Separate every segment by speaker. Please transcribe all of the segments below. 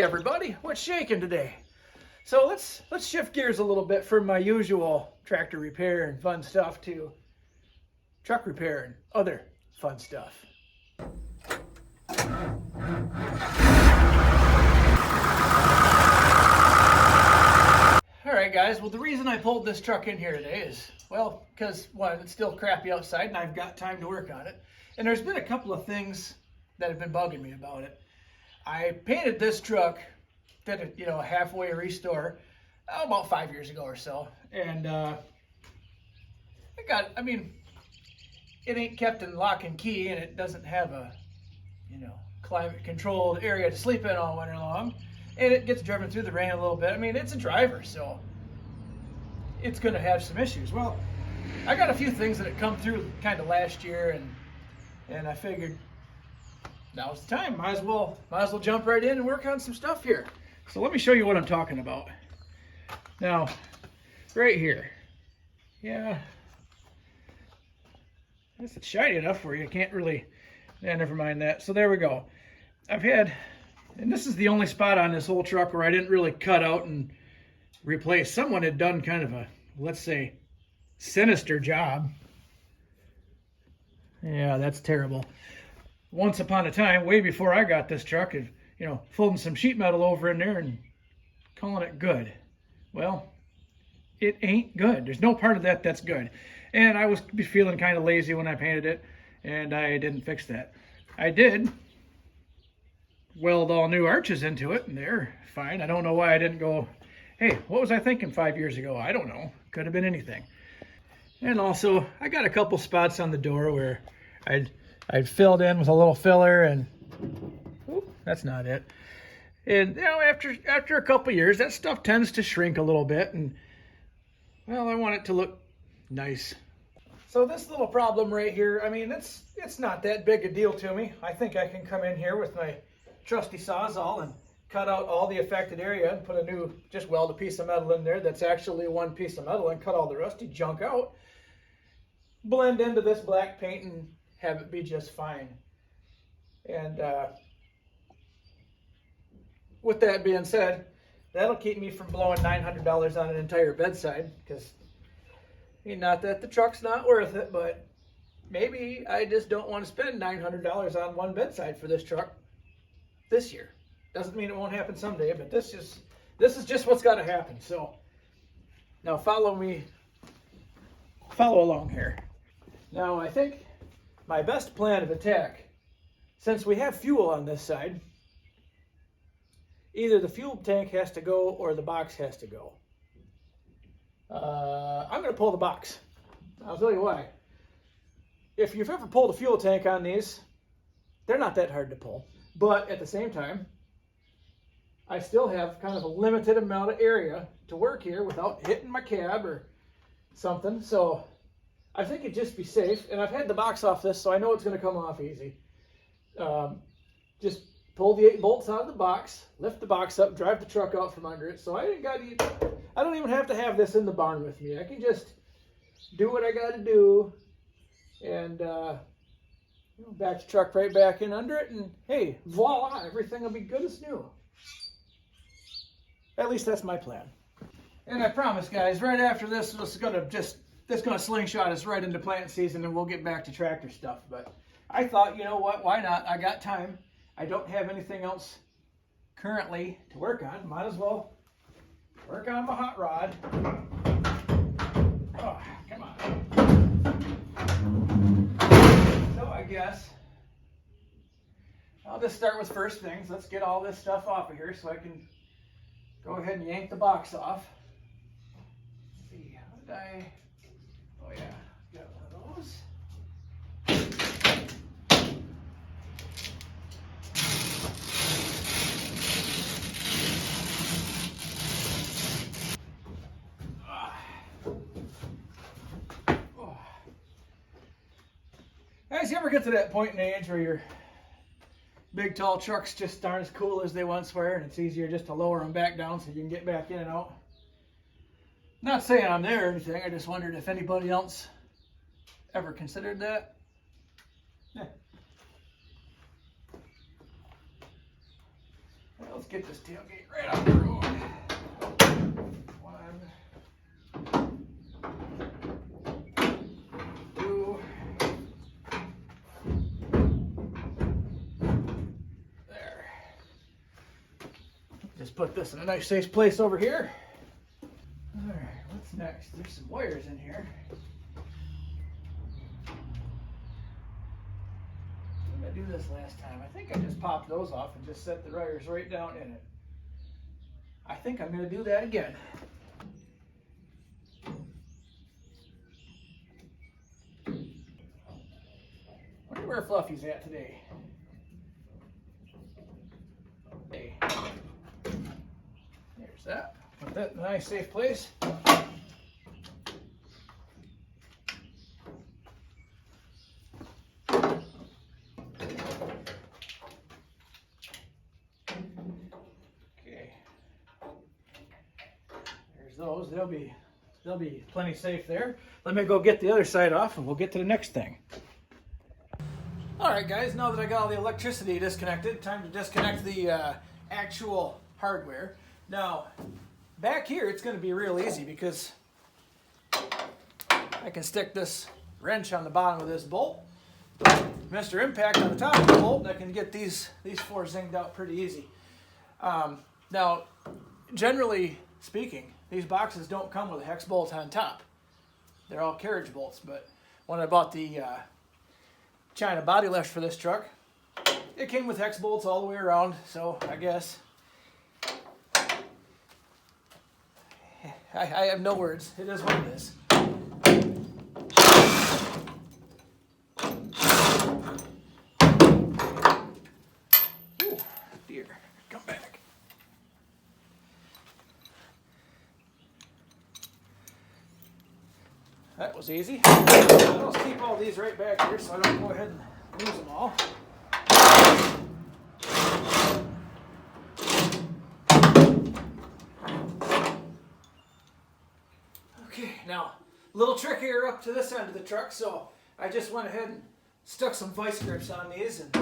Speaker 1: Hey everybody, what's shaking today? So let's shift gears a little bit from my usual tractor repair and fun stuff to truck repair and other fun stuff. All right guys, well the reason I pulled this truck in here today is, well, because one, it's still crappy outside and I've got time to work on it. And there's been a couple of things that have been bugging me about it. I painted this truck, did a halfway restore about 5 years ago or so, and it ain't kept in lock and key, and it doesn't have a climate controlled area to sleep in all winter long, and it gets driven through the rain a little bit. I mean, it's a driver, so it's going to have some issues. Well, I got a few things that had come through kind of last year, and I figured now's the time. Might as well jump right in and work on some stuff here. So let me show you what I'm talking about. Now, right here. Yeah. It's shiny enough where you can't really, never mind that. So there we go. And this is the only spot on this whole truck where I didn't really cut out and replace. Someone had done kind of a, let's say, sinister job. Yeah, that's terrible. Once upon a time, way before I got this truck, folding some sheet metal over in there and calling it good. Well, it ain't good. There's no part of that that's good. And I was feeling kind of lazy when I painted it, and I didn't fix that. I did weld all new arches into it, and they're fine. I don't know why I didn't go, hey, what was I thinking 5 years ago? I don't know. Could have been anything. And also, I got a couple spots on the door where I'd filled in with a little filler, and that's not it. And after a couple years, that stuff tends to shrink a little bit, and well, I want it to look nice. So this little problem right here, I mean, it's not that big a deal to me. I think I can come in here with my trusty Sawzall and cut out all the affected area and put just weld a piece of metal in there that's actually one piece of metal and cut all the rusty junk out, blend into this black paint, and have it be just fine. And with that being said, that'll keep me from blowing $900 on an entire bedside, because not that the truck's not worth it, but maybe I just don't want to spend $900 on one bedside for this truck this year. Doesn't mean it won't happen someday, but this is just what's got to happen. So now follow along here. Now I think my best plan of attack, since we have fuel on this side, either the fuel tank has to go or the box has to go. I'm going to pull the box. I'll tell you why. If you've ever pulled a fuel tank on these, they're not that hard to pull. But at the same time, I still have kind of a limited amount of area to work here without hitting my cab or something. So I think it'd just be safe. And I've had the box off this, so I know it's going to come off easy. Just pull the 8 bolts out of the box, lift the box up, drive the truck out from under it. So I don't even have to have this in the barn with me. I can just do what I got to do and back the truck right back in under it, and hey, voila, everything will be good as new. At least that's my plan. And I promise, guys, right after this, it's gonna slingshot us right into planting season, and we'll get back to tractor stuff. But I thought, you know what? Why not? I got time. I don't have anything else currently to work on. Might as well work on my hot rod. Oh, come on. So I guess I'll just start with first things. Let's get all this stuff off of here so I can go ahead and yank the box off. Let's see, how did I? Oh yeah, got one of those. Guys, you ever get to that point in age where your big tall trucks just aren't as cool as they once were, and it's easier just to lower them back down so you can get back in and out? Not saying I'm there or anything, I just wondered if anybody else ever considered that. Yeah. Well, let's get this tailgate right off the road. One, two. There. Just put this in a nice safe place over here. All right, what's next? There's some wires in here. I do this last time. I think I just popped those off and just set the wires right down in it. I think I'm going to do that again. Wonder where Fluffy's at today. Hey. There's that. Put that in a nice safe place. Those, they'll be plenty safe there. Let me go get the other side off and we'll get to the next thing. All right, guys, now that I got all the electricity disconnected, time to disconnect the actual hardware. Now, back here it's going to be real easy because I can stick this wrench on the bottom of this bolt, Mr. Impact on the top of the bolt, and I can get these four zinged out pretty easy. Now, generally speaking, these boxes don't come with a hex bolt on top. They're all carriage bolts, but when I bought the China body lift for this truck, it came with hex bolts all the way around, so I guess I have no words. It is what it is. Ooh, dear, come back. That was easy. I'll just keep all these right back here so I don't go ahead and lose them all. Okay, now a little trickier up to this end of the truck, so I just went ahead and stuck some vice grips on these and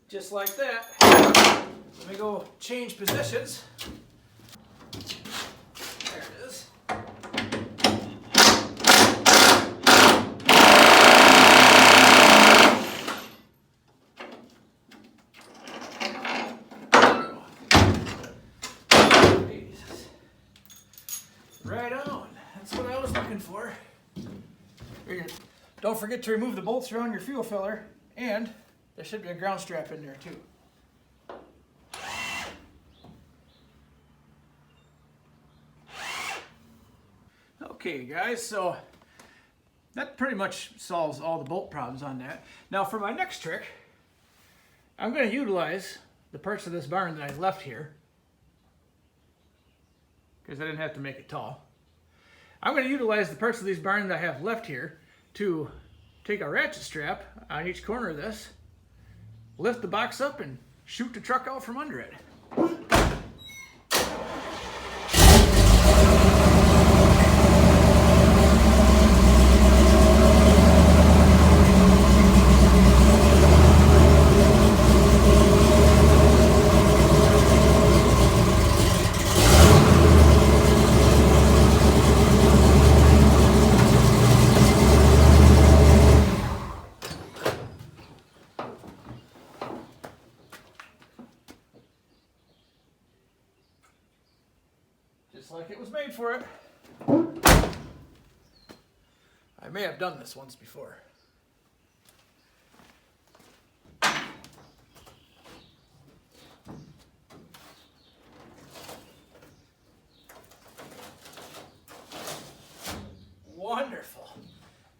Speaker 1: just like that. Let me go change positions. There it is. Jesus. Right on. That's what I was looking for. Don't forget to remove the bolts around your fuel filler, and there should be a ground strap in there too. Okay guys, so that pretty much solves all the bolt problems on that. Now for my next trick, I'm going to utilize the parts of this barn that I left here, because I didn't have to make it tall. I'm going to utilize the parts of these barns that I have left here to take a ratchet strap on each corner of this, lift the box up, and shoot the truck out from under it. Just like it was made for it. I may have done this once before. Wonderful.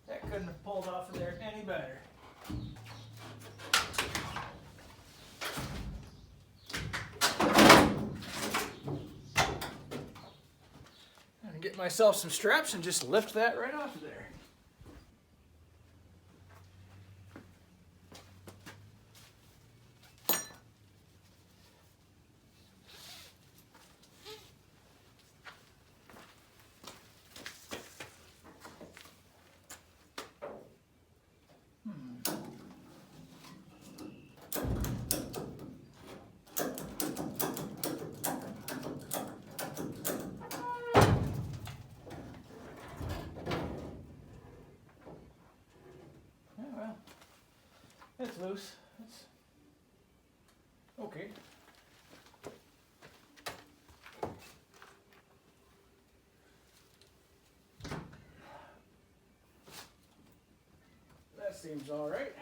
Speaker 1: That couldn't have pulled off of there any better. Get myself some straps and just lift that right off of there. It's loose. It's okay. That seems all right.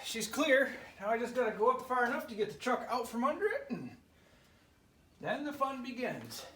Speaker 1: She's clear. Now I just gotta go up far enough to get the truck out from under it, and then the fun begins.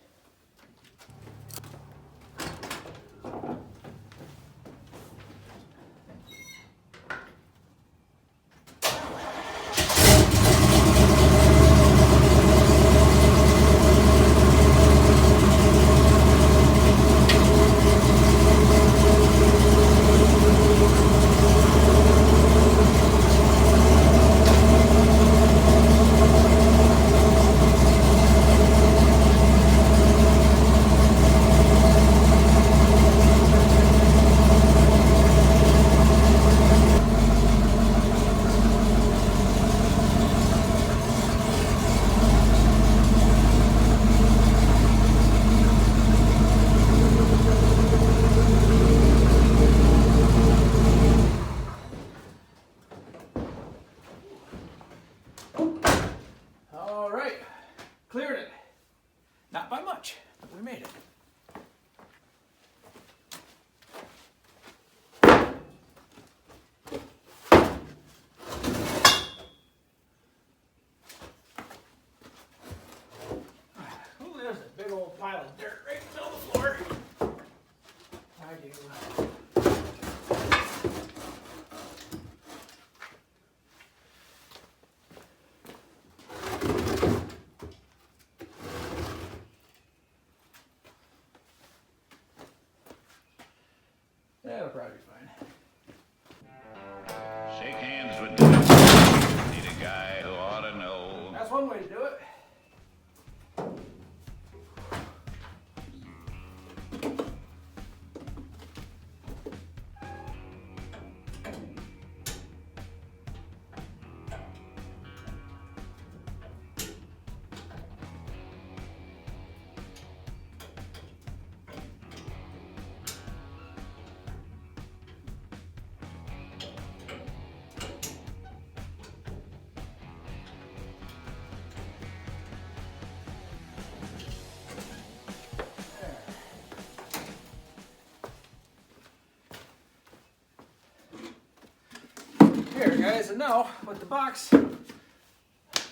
Speaker 1: Cleared it. Not by much, but we made it. Oh, there's a big old pile of dirt right in the middle of the floor. I do. That'll probably be fine.
Speaker 2: Shake hands with the need a guy who ought to know.
Speaker 1: That's one way to do it. Here guys, and now with the box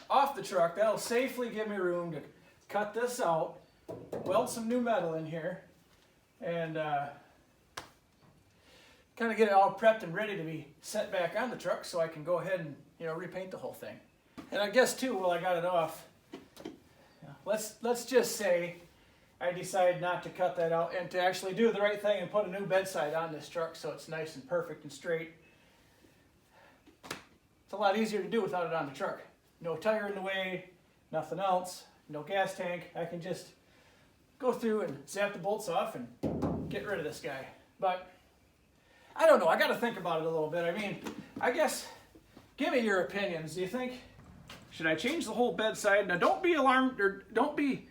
Speaker 1: off the truck, that'll safely give me room to cut this out, weld some new metal in here, and kind of get it all prepped and ready to be set back on the truck so I can go ahead and, you know, repaint the whole thing. And I guess too, while I got it off, let's just say I decide not to cut that out and to actually do the right thing and put a new bedside on this truck so it's nice and perfect and straight. It's a lot easier to do without it on the truck. No tire in the way, nothing else, no gas tank. I can just go through and zap the bolts off and get rid of this guy. But I don't know, I gotta think about it a little bit. I mean, I guess, give me your opinions. Do you think, should I change the whole bedside? Now don't be alarmed, or don't be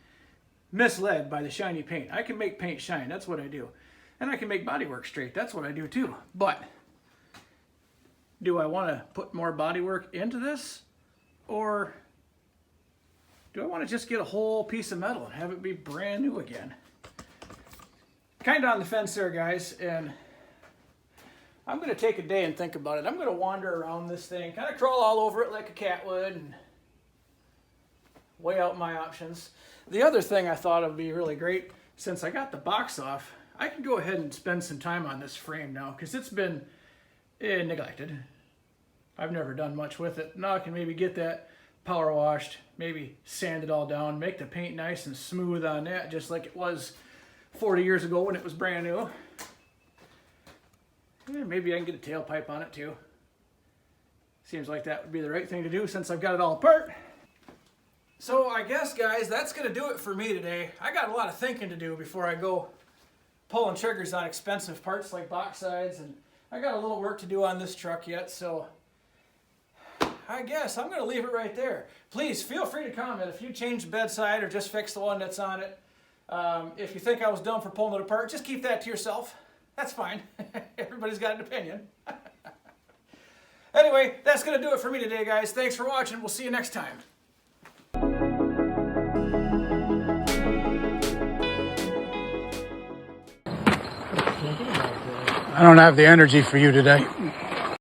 Speaker 1: misled by the shiny paint. I can make paint shine, that's what I do. And I can make bodywork straight, that's what I do too. But do I want to put more bodywork into this? Or do I want to just get a whole piece of metal and have it be brand new again? Kind of on the fence there, guys, and I'm going to take a day and think about it. I'm going to wander around this thing, kind of crawl all over it like a cat would, and weigh out my options. The other thing I thought would be really great, since I got the box off, I can go ahead and spend some time on this frame now, because it's been neglected. I've never done much with it. Now I can maybe get that power washed, maybe sand it all down, make the paint nice and smooth on that, just like it was 40 years ago when it was brand new. Maybe I can get a tailpipe on it too. Seems like that would be the right thing to do since I've got it all apart. So I guess, guys, that's going to do it for me today. I got a lot of thinking to do before I go pulling triggers on expensive parts like box sides, and I got a little work to do on this truck yet, so I guess I'm going to leave it right there. Please feel free to comment if you changed the bedside or just fixed the one that's on it. If you think I was dumb for pulling it apart, just keep that to yourself. That's fine. Everybody's got an opinion. Anyway, that's going to do it for me today, guys. Thanks for watching. We'll see you next time.
Speaker 3: I don't have the energy for you today.